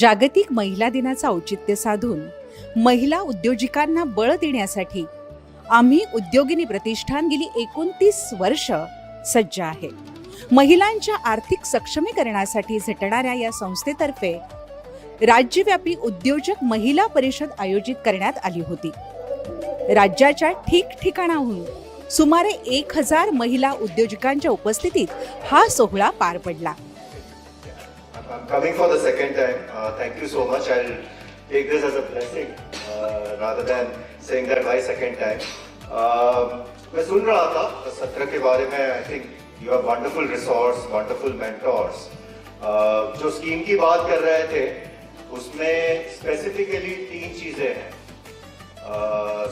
जागतिक महिला दिनाचं औचित्य साधून महिला उद्योजकांना बळ देण्यासाठी आम्ही उद्योगिनी प्रतिष्ठान गेली 29 वर्ष सज्ज आहे. महिलांच्या आर्थिक सक्षमीकरणासाठी झटणाऱ्या या संस्थेतर्फे राज्यव्यापी उद्योजक महिला परिषद आयोजित करण्यात आली होती. राज्याच्या ठिकठिकाणाहून सुमारे 1000 महिला उद्योजकांच्या उपस्थितीत हा सोहळा पार पडला. I'm coming for the second time. Thank you so much. I'll take this as a blessing rather than saying that by second time. मैं सुन रहा था सत्र के बारे में. I think you have wonderful resource, wonderful mentors. जो scheme की बात कर रहे थे उसमें स्पेसिफिकली 3 चीजें हैं.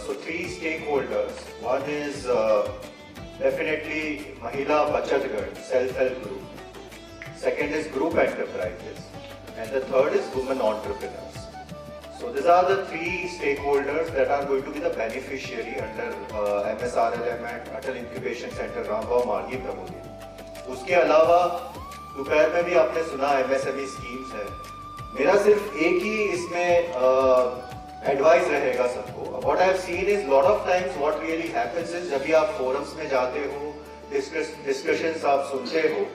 So 3 stakeholders. One is definitely महिला बचत गट, self-help group. Second is group enterprises, and the third is women entrepreneurs. So these are the 3 stakeholders that are going to be the beneficiary under MSRLM and Atal Incubation Center Rambhau मार्गी प्रमोदी. उसके अलावा दोपहर में भी आपने सुना MSME स्कीम्स है. मेरा सिर्फ एक ही इसमें एडवाइस रहेगा सबको. What I have seen is lot of times what really happens is जब भी आप forums में जाते हो, discussions आप सुनते हो,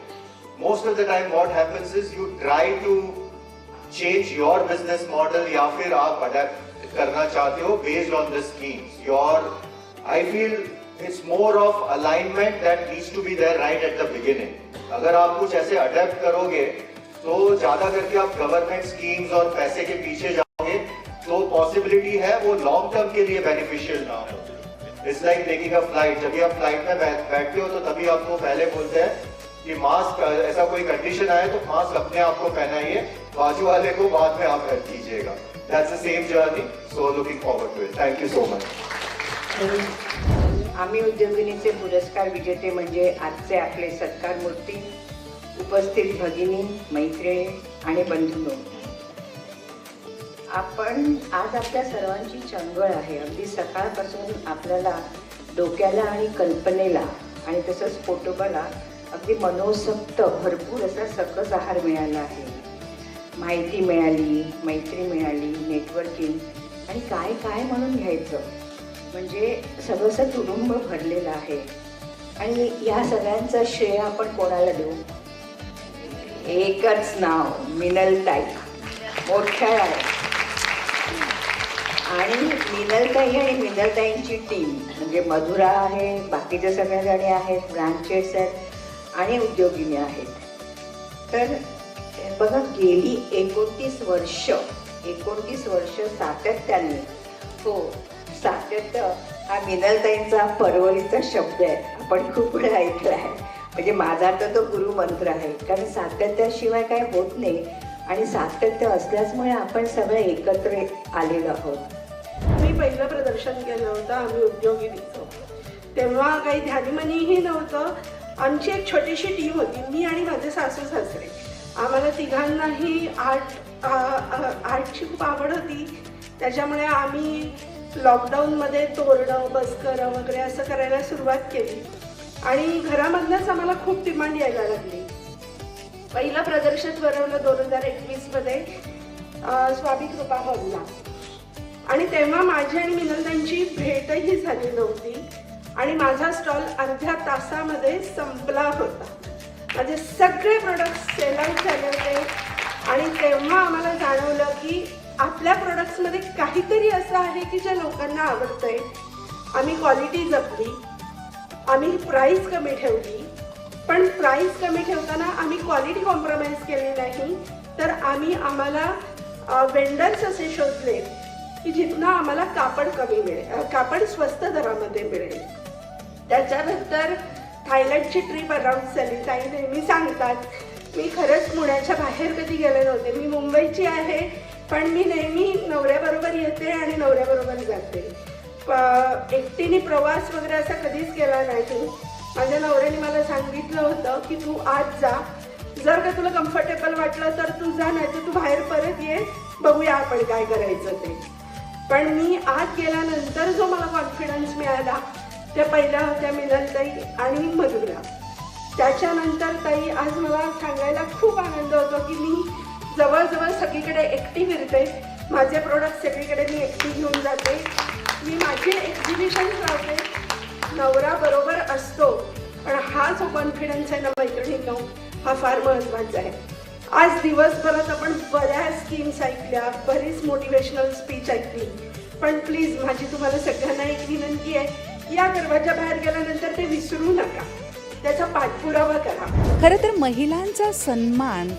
most of the time what happens is you try to change your business model या फिर आप adapt करना चाहते हो based on the schemes. I feel it's more of alignment that needs to be there right at the beginning. अगर आप कुछ ऐसे adapt करोगे तो ज्यादा करके आप गवर्नमेंट स्कीम्स और पैसे के पीछे जाओगे तो पॉसिबिलिटी है वो लॉन्ग टर्म के लिए बेनिफिशियल ना हो. It's like taking a flight. जब भी आप फ्लाइट में बैठते हो तो तभी आपको पहले बोलते हैं कि मास्क, ऐसा कोई कंडीशन आए तो मास्क अपने आप को पहनाइए, बाजू वाले को बाद में आप हेल्प कीजिएगा. That's the same journey. So looking forward to it. Thank you so much. आम्ही उद्योगिनीचे पुरस्कार विजेते म्हणजे आजचे आपले सत्कार मूर्ती, उपस्थित भगिनी, मैत्रिणी आणि बंधूंनो, आपण आज आपल्या सर्वांची चंगळ आहे. अगदी सकाळपासून आपल्याला डोक्याला आणि कल्पनेला आणि तसंच पोटोबाला अगदी मनोसक्त भरपूर असा सकस आहार मिळाला आहे. माहिती मिळाली, मैत्री मिळाली, नेटवर्किंग आणि काय काय म्हणून घ्यायचं म्हणजे सगळंसं तुडुंब भरलेलं आहे. आणि या सगळ्यांचं श्रेय आपण कोणाला देऊ? एकच नाव, मिनलताई. मोठ्या आहे. आणि मिनलताई आणि मिनलताईंची टीम म्हणजे मधुरा आहे, बाकीच्या सगळ्या जणी आहेत, ब्रांचेस आहेत आणि उद्योगिनी आहेत. तर बघा, गेली 29 वर्ष सातत्याने, हो सातत्य हा मिनलताईंचा परवलीचा शब्द आहे. आपण खूप वेळा ऐकला आहे. म्हणजे माझा तर तो गुरुमंत्र आहे. कारण सातत्याशिवाय काय होत नाही आणि सातत्य असल्यामुळे आपण सगळे एकत्र आलेलो आहोत. मी पहिलं प्रदर्शन केलं होतं आम्ही उद्योगिनीचं. तेव्हा काही ध्यानीमनीही नव्हतं. आमची एक छोटीशी टीम होती, मी आणि माझे सासू सासरे. आम्हाला तिघांनाही आर्टची खूप आवड होती. त्याच्यामुळे आम्ही लॉकडाऊनमध्ये तोरणं, बसकरं वगैरे असं करायला सुरुवात केली आणि घरामधनंच आम्हाला खूप डिमांड यायला लागली. पहिलं प्रदर्शन भरवलं 2021मध्ये स्वामी कृपा हॉलला. आणि तेव्हा माझी आणि मिनलताईंची भेटही झाली नव्हती आणि माझा स्टॉल अर्ध्या तासामध्ये संपला होता. माझे सगळे प्रोडक्ट्स सेल आउट झाले होते. आणि तेव्हा आम्हाला जाणवलं की आपल्या प्रोडक्ट्समध्ये काहीतरी असं आहे की जे लोकांना आवडतंय. आम्ही क्वालिटी जपली, आम्ही प्राईस कमी ठेवली, पण प्राईस कमी ठेवताना आम्ही क्वालिटी कॉम्प्रोमाइज केली नाही. तर आम्हाला वेंडर्स असे शोधले की जिथनं आम्हाला कापड कमी मिळेल, कापड स्वस्त दरामध्ये मिळेल. त्याच्यानंतर थायलंडची ट्रिप अनाऊन्स झाली. ताई नेहमी सांगतात, मी खरंच पुण्याच्या बाहेर कधी गेले नव्हते. मी मुंबईची आहे, पण मी नेहमी नवऱ्याबरोबर येते आणि नवऱ्याबरोबर जाते. एकटीने प्रवास वगैरे असा कधीच केला नाही. माझ्या नवऱ्याने मला सांगितलं होतं की तू आज जा, जर का तुला कम्फर्टेबल वाटलं तर तू जा, नाही तर तू बाहेर परत ये, बघूया आपण काय करायचं ते. पण मी आत गेल्यानंतर जो मला कॉन्फिडन्स मिळाला त्या पहिल्या होत्या मिनलताई आणि मधुरा. त्याच्यानंतर ताई आज मला सांगायला खूप आनंद होतो की मी जवळजवळ सगळीकडे एकटी फिरते. माझे प्रोडक्ट सगळीकडे मी एकटी घेऊन जाते. मी माझे एक्झिबिशन लावते. नवरा बरोबर असतो, पण हा जो कॉन्फिडन्स आहे ना मैत्रिणींनो, हा फार महत्त्वाचा आहे. आज दिवसभरात आपण बऱ्याच स्कीम्स ऐकल्या, बरीच मोटिवेशनल स्पीच ऐकली, पण प्लीज माझी तुम्हाला सगळ्यांना एक विनंती आहे, या दरवाजा बाहेर गेल्यानंतर ते विसरू नका, त्याचा पाठपुरावा करा. खरं तर महिलांचा सन्मान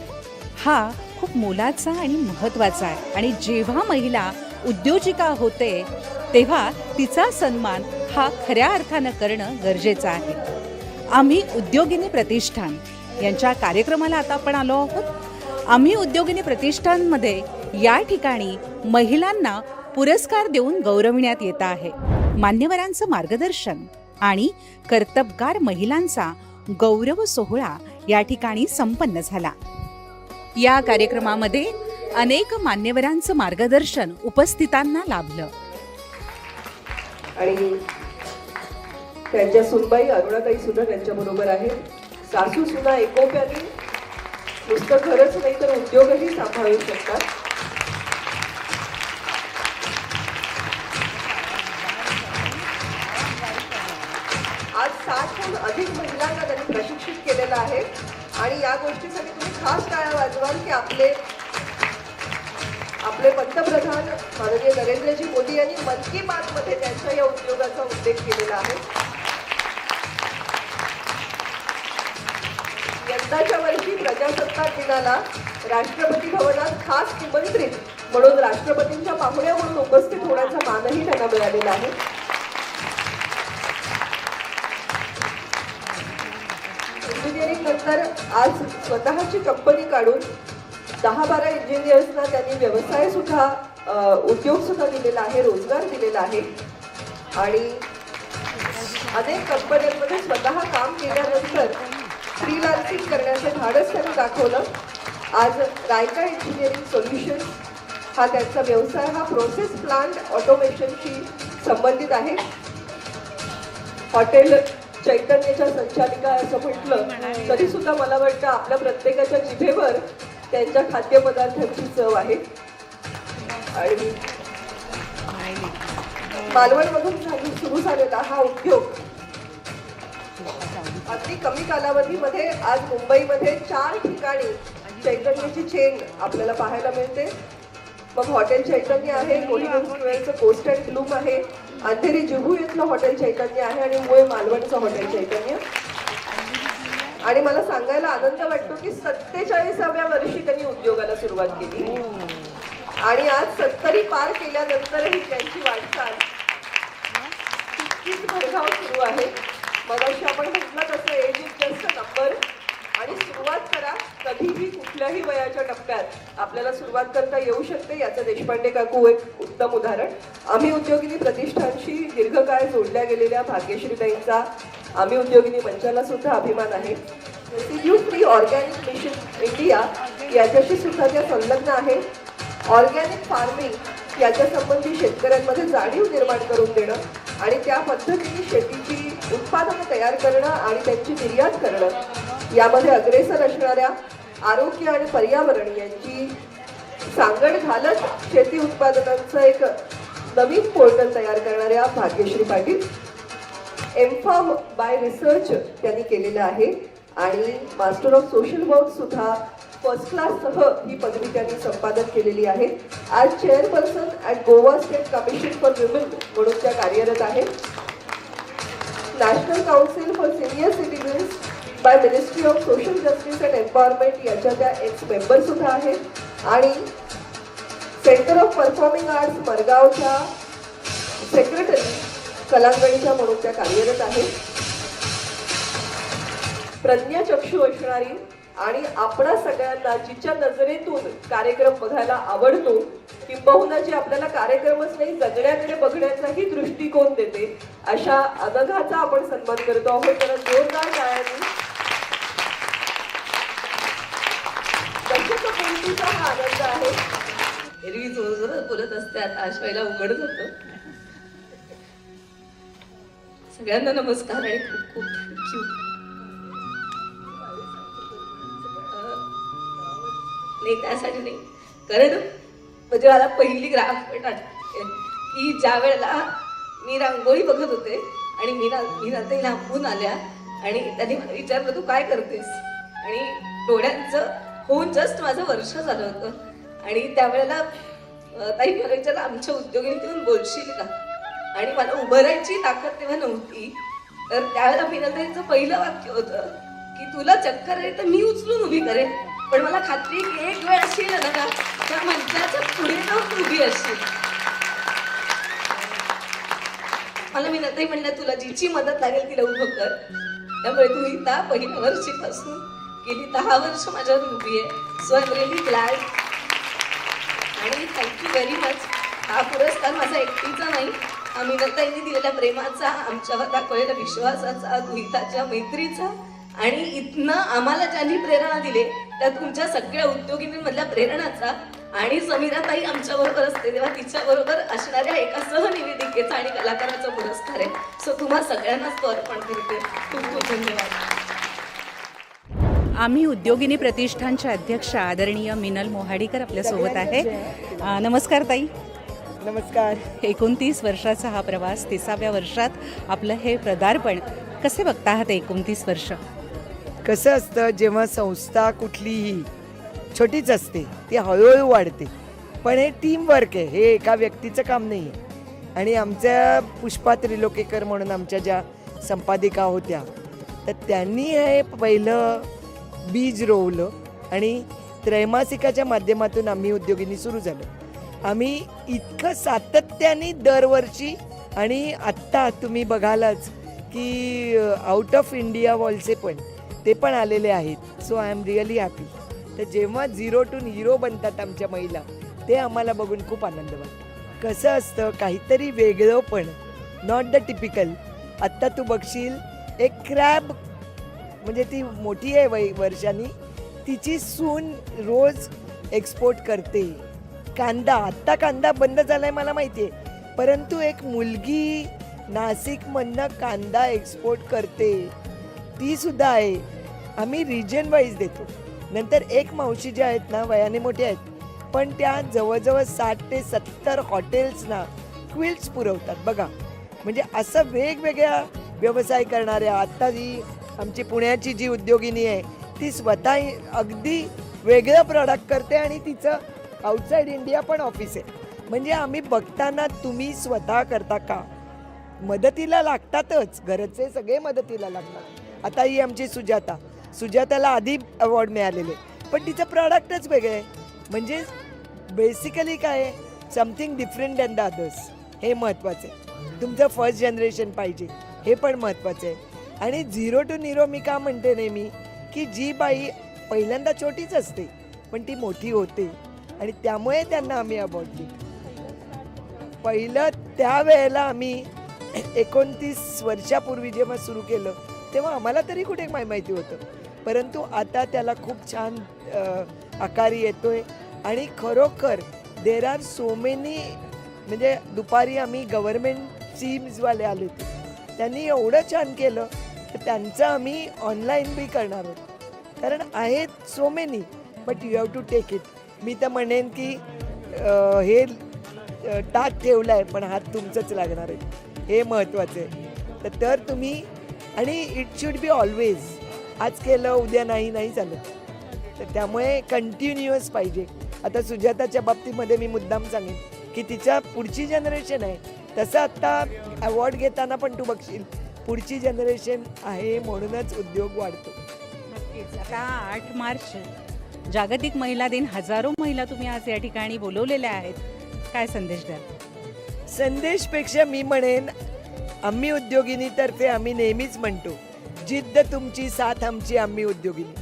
हा खूप मोलाचा आणि महत्त्वाचा आहे आणि जेव्हा महिला उद्योजिका होते तेव्हा तिचा सन्मान हा खऱ्या अर्थानं करणं गरजेचं आहे. आम्ही उद्योगिनी प्रतिष्ठान यांच्या कार्यक्रमाला आता आपण आलो आहोत. आम्ही उद्योगिनी प्रतिष्ठानमध्ये या ठिकाणी महिलांना पुरस्कार देऊन गौरविण्यात येत आहे. मान्यवरांचं मार्गदर्शन आणि कर्तबगार महिलांचा गौरव सोहळा या ठिकाणी संपन्न झाला. या कार्यक्रमामध्ये अनेक मान्यवरांचं मार्गदर्शन उपस्थितांना लाभलं. आणि त्यांच्या सुनबाई अरुणाताई सुद्धा त्यांच्याबरोबर आहेत. सासू सुना एकोप्याने नुसतं घरच नाही तर उद्योगही सांभाळू शकतात. आज 60हून अधिक महिलांना त्यांनी प्रशिक्षित केलेलं आहे आणि या गोष्टीसाठी तुम्ही खास टाळ्या वाजवाल की आपले पंतप्रधान माननीय नरेंद्रजी मोदी यांनी मन की बात मध्ये त्यांच्या या उद्योगाचा उल्लेख केलेला आहे. यंदाच्या वर्षी प्रजासत्ताक दिनाला राष्ट्रपती भवनात खास निमंत्रित म्हणून राष्ट्रपतींच्या पाहुण्या म्हणून उपस्थित होण्याचा मानही त्यांना मिळालेला आहे. इंजिनिअरिंग नंतर आज स्वतःची कंपनी काढून 10-12 इंजिनियर्सना त्यांनी व्यवसाय सुद्धा उद्योग सुद्धा दिलेला आहे, रोजगार दिलेला आहे आणि अनेक कंपन्यांमध्ये स्वतः काम केल्यानंतर फ्रीलान्सिंग करण्याचे धाडस त्यांनी दाखवलं. आज रायका इंजिनिअरिंग सोल्युशन्स हा त्यांचा व्यवसाय हा प्रोसेस प्लांट ऑटोमेशनशी संबंधित आहे. हॉटेल चैतन्याच्या संचालिका असं म्हटलं तरी सुद्धा मला वाटतं आपल्या प्रत्येकाच्या जिभेवर त्यांच्या खाद्यपदार्थांची चव आहे. आणि मालवणमधून सुरू झालेला हा उद्योग अगदी कमी कालावधीमध्ये आज मुंबईमध्ये 4 ठिकाणी चैतन्याची चेन आपल्याला पाहायला मिळते. मग हॉटेल चैतन्य आहे, कोहिनूर स्क्वेअरचं कोस्ट अँड ब्लूम आहे, अंधेरी जुहू इथलं हॉटेल चैतन्य आहे आणि मुळे मालवणचं हॉटेल चैतन्य. आणि मला सांगायला आनंद वाटतो की 47व्या वर्षी त्यांनी उद्योगाला सुरुवात केली आणि आज 70 पार केल्यानंतरही त्यांची वाटचाल तितकीच भरधाव सुरू आहे. मगाशी आपण म्हटलं तसं age is just a number आणि सुरुवात करा कधीही कुठल्याही वयाच्या टप्प्यात आपल्याला सुरुवात करता येऊ शकते. याचं देशपांडे काकू एक उत्तम उदाहरण. आम्ही उद्योगिनी प्रतिष्ठानशी दीर्घकाळ जोडल्या गेलेल्या भाग्यश्रीताईंचा आम्ही उद्योगिनी मंचाला सुद्धा अभिमान आहे. Residue free organic mission India याच्याशी सुद्धा त्या संलग्न आहे. ऑर्गॅनिक फार्मिंग याच्या संबंधी शेतकऱ्यांमध्ये जाणीव निर्माण करून देणं आणि त्या पद्धतीने शेतीची उत्पादनं तयार करणं आणि त्यांची निर्यात करणं यामध्ये अग्रेसर असणाऱ्या आरोग्य आणि पर्यावरण यांची सांगड घालत शेती उत्पादनांचं एक नवीन पोर्टल तयार करणाऱ्या Bhagyashree Patil. M Pharm by research त्यांनी केलेलं आहे आणि मास्टर ऑफ सोशल वर्क सुद्धा फर्स्ट क्लाससह ही पदवी त्यांनी संपादन केलेली आहे. आज chairperson at Goa state commission for women म्हणून त्या कार्यरत आहेत. National council for senior citizens by ministry of social justice and empowerment याच्या त्या एक्स मेंबर सुद्धा आहेत आणि सेंटर ऑफ परफॉर्मिंग आर्ट्स मरगावच्या सेक्रेटरी कलांगणीच्या म्हणून त्या कार्यरत आहेत. प्रज्ञाचक्षू असणारी आणि आपणा सगळ्यांना जिच्या नजरेतून कार्यक्रम बघायला आवडतो किंबहुना जी आपल्याला कार्यक्रमच नाही जगण्याकडे बघण्याचाही दृष्टिकोन देते अशा अनघाचा आपण सन्मान करतो आहोत. त्याला जोरदार टाळ्यांनी दर्शकपूर्तीचा हा आनंद आहे. एरवी जोरजोरात बोलत असते, आता आशवायला उघड जातं. सगळ्यांना नमस्कार आणि खूप खूप थँक्यू. नाही त्यासाठी नाही, कारण म्हणजे मला पहिली ग्राफ पण आठवते की ज्या वेळेला मी रांगोळी बघत होते आणि मीनाताई लांबून आल्या आणि त्यांनी मला विचारलं तू काय करतेस, आणि डोळ्यांचं होऊन जस्ट माझं वर्ष झालं होतं आणि त्यावेळेला ताई मला विचारलं आमच्या उद्योगिनीतून बोलशील का, आणि मला उभं राहायची ताकद तेव्हा नव्हती. तर त्यावेळेला मीनाताईंचं पहिलं वाक्य होतं की तुला चक्कर आहे तर मी उचलून उभी करेन, पण मला खात्री आहे की एक वेळ अशी येईल ना त्या मंचाच्या पुढे जाऊन उभी असशील. मला मीनाताई म्हणल्या तुला जिची मदत लागेल तिला उभं कर. त्यामुळे तू इथं पहिल्या वर्षीपासून गेली 10 वर्ष माझ्यावर उभी आहे. So I am really glad आणि थँक्यू व्हेरी मच. हा पुरस्कार माझा एकटीचा नाही, मीनाताईंनी दिलेल्या प्रेमाचा, आमच्यावर दाखवलेल्या विश्वासाचा, गृहिताच्या मैत्रीचा, आणि इथनं आम्हाला ज्यांनी प्रेरणा दिली त्या तुमच्या सगळ्या उद्योगिनींमधल्या प्रेरणाचा, आणि समीराताई आमच्याबरोबर असते तेव्हा तिच्याबरोबर असणाऱ्या एका सहनिवेदिकेचा आणि कलाकाराचा पुरस्कार आहे. सो तुम्हा सगळ्यांनाच तो अर्पण करते. खूप खूप धन्यवाद. आम्ही उद्योगिनी प्रतिष्ठानच्या अध्यक्षा आदरणीय मिनल मोहाडीकर आपल्यासोबत आहे. नमस्कार ताई. नमस्कार. 29 वर्षाचा हा प्रवास, 30व्या वर्षात आपलं हे पदार्पण. कसे बघता आहात 29 वर्ष? कसं असतं, जेव्हा संस्था कुठलीही छोटीच असते ती हळूहळू वाढते, पण हे टीमवर्क आहे, हे एका व्यक्तीचं काम नाही आहे. आणि आमच्या पुष्पा त्रिलोकेकर म्हणून आमच्या ज्या संपादिका होत्या, तर त्यांनी हे पहिलं बीज रोवलं आणि त्रैमासिकाच्या माध्यमातून आम्ही उद्योगिनी सुरू झालो. आम्ही इतकं सातत्याने दरवर्षी, आणि आत्ता तुम्ही बघालच की आउट ऑफ इंडिया वॉलचे पण ते पण आलेले आहेत. So I am really happy. तर जेव्हा 0 to हीरो बनतात आमच्या महिला, ते आम्हाला बघून खूप आनंद वाटतो. कसं असतं, काहीतरी वेगळं पण, नॉट द टिपिकल. आत्ता तू बघशील एक क्रॅब, म्हणजे ती मोठी आहे वर्षांनी, तिची सून रोज एक्सपोर्ट करते. कांदा, आत्ता कांदा बंद झालाय मला माहिती आहे, परंतु एक मुलगी नाशिकमधनं कांदा एक्सपोर्ट करते, ती सुद्धा आहे. आम्ही रिजन वाईज देतो. नंतर एक मावशी ज्या आहेत ना, वयाने मोठ्या आहेत, पण त्या जवळजवळ 60 ते 70 हॉटेल्सना क्विल्ट्स पुरवतात बघा. म्हणजे असं वेगवेगळ्या व्यवसाय करणाऱ्या, आत्ता जी आमची पुण्याची जी उद्योगिनी आहे, ती स्वतः अगदी वेगळं प्रॉडक्ट करते आणि तिचं आउटसाईड इंडिया पण ऑफिस आहे. म्हणजे आम्ही बघताना तुम्ही स्वतः करता का, मदतीला लागतातच, घरचे सगळे मदतीला लागतात. आता ही आमची सुजाताला आधी अवॉर्ड मिळालेले, पण तिचं प्रॉडक्टच वेगळं आहे. म्हणजे बेसिकली काय, something different than the others, हे महत्त्वाचं आहे. तुमचं फर्स्ट जनरेशन पाहिजे, हे पण महत्त्वाचं आहे. आणि 0 to हीरो मी का म्हणते नेहमी, की जी बाई पहिल्यांदा छोटीच असते पण ती मोठी होते, आणि त्यामुळे त्यांना आम्ही अवॉर्ड दिलो. पहिलं त्यावेळेला आम्ही 29 वर्षापूर्वी जेव्हा सुरू केलं तेव्हा आम्हाला तरी कुठे माहिती होतं, परंतु आता त्याला खूप छान आकार येतोय. आणि खरोखर देर आर सो मेनी, म्हणजे दुपारी आम्ही गव्हर्मेंट स्कीम्सवाले आले होते, त्यांनी एवढं छान केलं, तर त्यांचं आम्ही ऑनलाईन बी करणार आहोत. कारण आहेत so many, but you have to take it. मी तर म्हणेन की हे टाक ठेवला आहे, पण हात तुमचंच लागणार आहे, हे महत्त्वाचं आहे. तर तुम्ही, आणि इट शुड बी ऑलवेज, आज केलं उद्या नाही चालत, तर त्यामुळे कंटिन्युअस पाहिजे. आता सुजाताच्या बाबतीमध्ये मी मुद्दाम सांगेन की तिच्या पुढची जनरेशन आहे, तसं आत्ता अवॉर्ड घेताना पण तू बघशील पुढची जनरेशन आहे, म्हणूनच उद्योग वाढतो. नक्कीच. आता 8 मार्च जागतिक महिला दिन, हजारो महिला तुम्ही आज या ठिकाणी बोलवलेल्या आहेत, काय संदेश द्याल? संदेशपेक्षा मी म्हणेन, आम्ही उद्योगिनीतर्फे आम्ही नेहमीच म्हणतो, जिद्द तुमची, साथ आमची, आम्ही उद्योगिनी.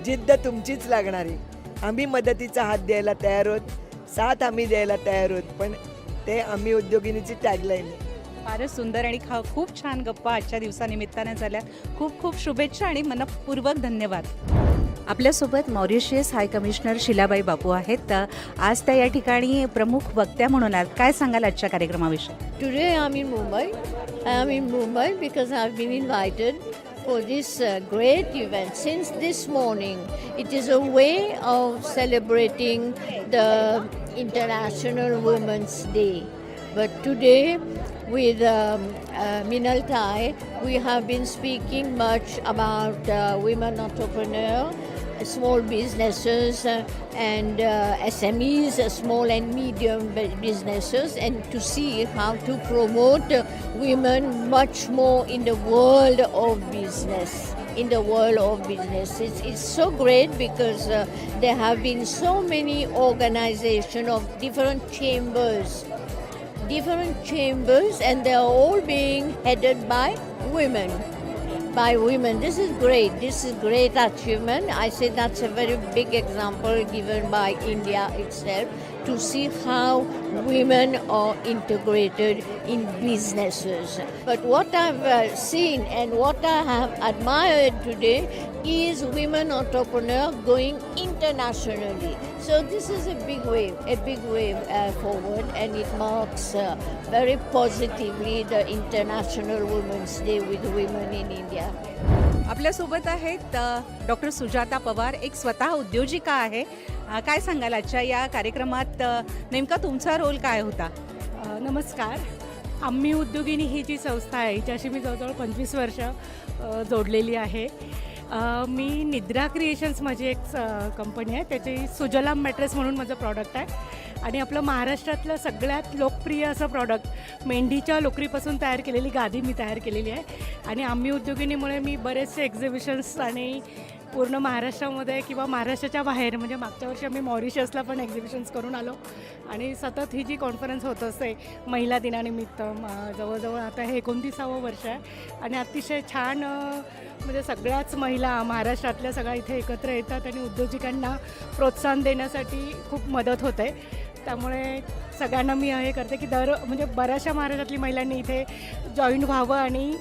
जिद्द तुमचीच लागणार आहे. आम्ही मदतीचा हात द्यायला तयार आहोत, साथ आम्ही द्यायला तयार आहोत, पण ते आम्ही उद्योगिनीची टॅगलाईन आहे. फारच सुंदर आणि खूप छान गप्पा आजच्या दिवसानिमित्ताने झाल्या. खूप खूप शुभेच्छा आणि मनपूर्वक धन्यवाद. आपल्यासोबत मॉरिशियस हाय कमिशनर शिलाबाई बापू आहेत. तर आज त्या या ठिकाणी प्रमुख वक्त्या म्हणून आहात. काय सांगाल आजच्या कार्यक्रमाविषयी? Today I'm in Mumbai. I am in Mumbai because I've been invited for this great event. Since this morning, it is a way of celebrating the International Women's Day. But today, with Minaltai, we have been speaking much about women entrepreneurs, small businesses and SMEs, small and medium businesses, and to see how to promote women much more in the world of business. It's so great because there have been so many organizations of different chambers, and they are all being headed by women. This is great. This is great achievement. I say that's a very big example given by India itself to see how women are integrated in businesses. But what I've seen and what I have admired today is women entrepreneurs going internationally. So this is a big wave forward, and it marks very positively the International Women's Day with women in India. आपल्यासोबत आहेत doctor Sujata Pawar, एक स्वतः उद्योजिका आहे. काय सांगाल आजच्या या कार्यक्रमात नेमका तुमचा रोल काय होता? नमस्कार. आम्ही उद्योगिनी ही जी संस्था आहे हिच्याशी मी जवळजवळ 25 वर्ष जोडलेली आहे. मी निद्रा क्रिएशन्स माझी एक कंपनी आहे, त्याची सुजलाम मॅट्रेस म्हणून माझं प्रॉडक्ट आहे. आणि आपलं महाराष्ट्रातलं सगळ्यात लोकप्रिय असं प्रॉडक्ट मेंढीच्या लोकरीपासून तयार केलेली गादी मी तयार केलेली आहे. आणि आम्ही उद्योगिनीमुळे मी बरेचसे एक्झिबिशन्स आणि पूर्ण महाराष्ट्रामध्ये किंवा महाराष्ट्राच्या बाहेर, म्हणजे मागच्या वर्षी आम्ही मॉरिशसला पण एक्झिबिशन्स करून आलो. आणि सतत ही जी कॉन्फरन्स होत असते महिला दिनानिमित्त, जवळजवळ आता हे 29वं वर्ष आहे. आणि अतिशय छान म्हणजे सगळ्याच महिला महाराष्ट्रातल्या सगळ्या इथे एकत्र येतात आणि उद्योजकांना प्रोत्साहन देण्यासाठी खूप मदत होते. त्यामुळे सगळ्यांना मी हे करते की म्हणजे बऱ्याचशा महाराष्ट्रातली महिलांनी इथे जॉईन व्हावं आणि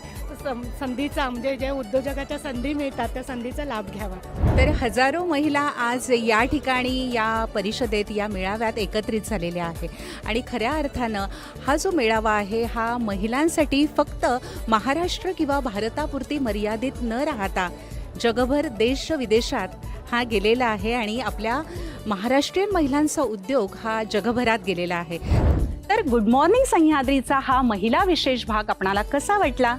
संधीचा, म्हणजे ज्या उद्योजकाच्या संधी मिळतात त्या संधीचा लाभ घ्यावा. तर हजारो महिला आज या ठिकाणी या परिषदेत, या मेळाव्यात एकत्रित झालेल्या आहे. आणि खऱ्या अर्थानं हा जो मेळावा आहे हा महिलांसाठी फक्त महाराष्ट्र किंवा भारतापुरती मर्यादित न राहता जगभर देश विदेशात हा गेलेला आहे आणि आपल्या महाराष्ट्रीयन महिलांचा उद्योग हा जगभरात गेलेला आहे. तर गुड मॉर्निंग सह्याद्रीचा हा महिला विशेष भाग आपणाला कसा वाटला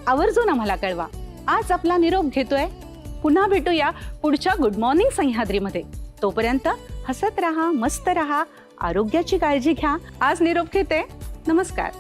आवर्जून आम्हाला कळवा. आज आपला निरोप घेतोय. पुन्हा भेटूया पुढच्या गुड मॉर्निंग सह्याद्रीमध्ये. तोपर्यंत हसत राहा, मस्त राहा, आरोग्याची काळजी घ्या. आज निरोप घेते. नमस्कार.